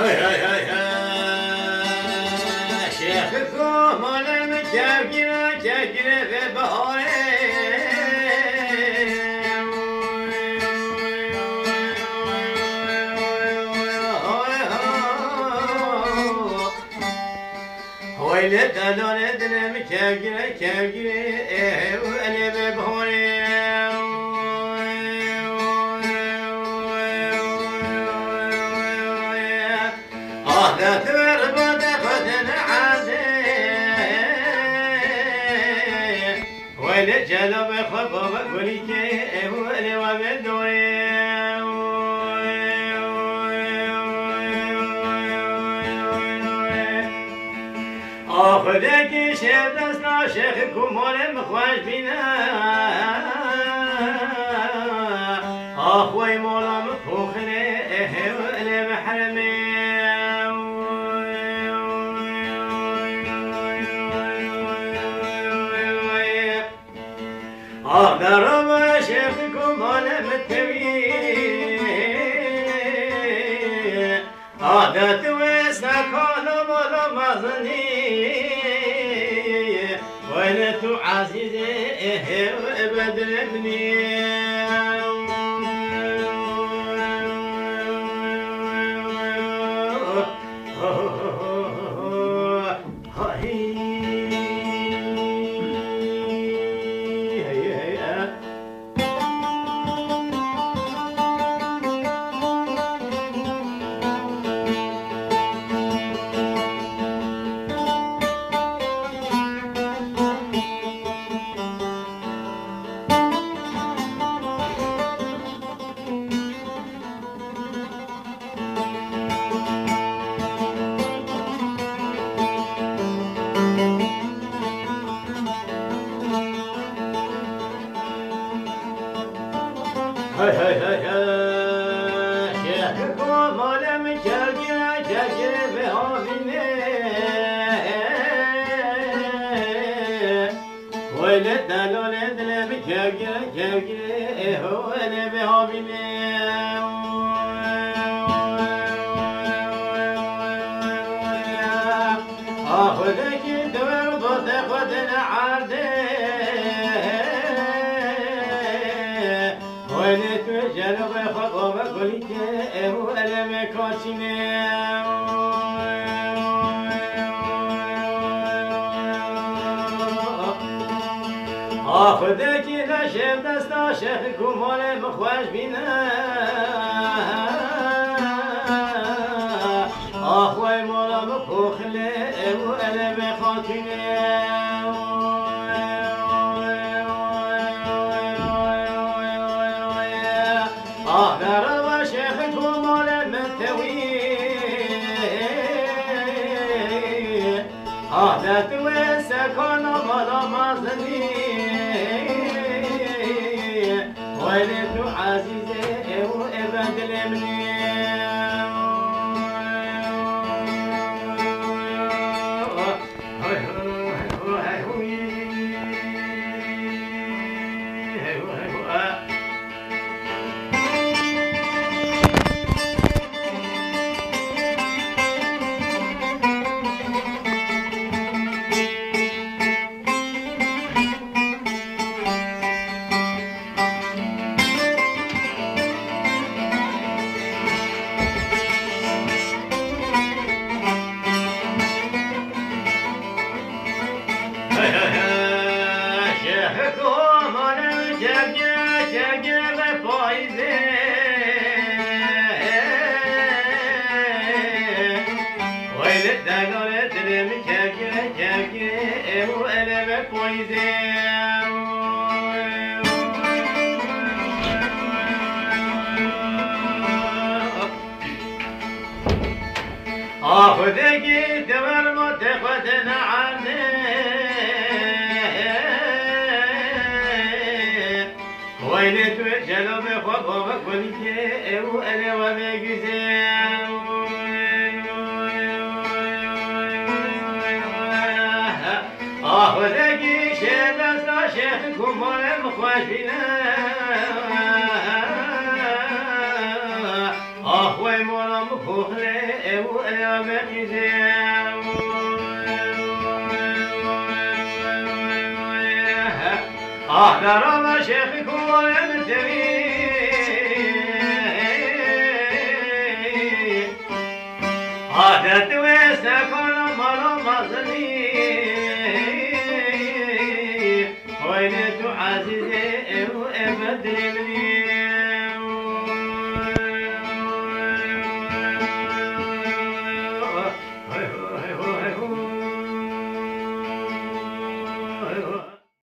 هاي هاي هاي هاي شيخكم أنا متجاجنا جاجنا في بهاري ويلد أنا ندنا متجاجنا جاجنا وأنا ببهاري جلب خبر ولك ولي وبدوري أخذك شيخ دسنا شيخكم ولا مخواج بنا أخوي مولا مخوخني ولا محرمي ضرب شيخكم ولا متوي هذا تويسنا كانوا ولا مظني ولا تعزيزي وابدل ابني هاي هاي هاي هاي شيخكم ولا مجاجنا جاجنا بهابيني ولد الولد لا مجاجنا جاجنا ولا بهابيني أخذك دور بط خذنا عادي ولت جلب خطوب قلت ولا مكاشني أخذك إذا شيخ دستا شيخكم ولا مخواج بنا أخوي مولا مخوخلي ولا مخاتني ضرب شيخكم ولا متوي هذا تويسا كان ولا مظني ولد عزيزي وابدل ابني شيخكم أنا جاجنا بفايزة ولد الولد جاجنا وأنا بفايزة أخذك دور متخذنا عني ويلت جلب خطوبك ولكي وأنا وبيجزي أخذك شيخ شيخكم ولا مخواشنا أخوي مولا مخوخلي درام شیخ کوه مرتوی عادت ویست کنم مرا مزنی خیلی تو عزیزه او ابدلی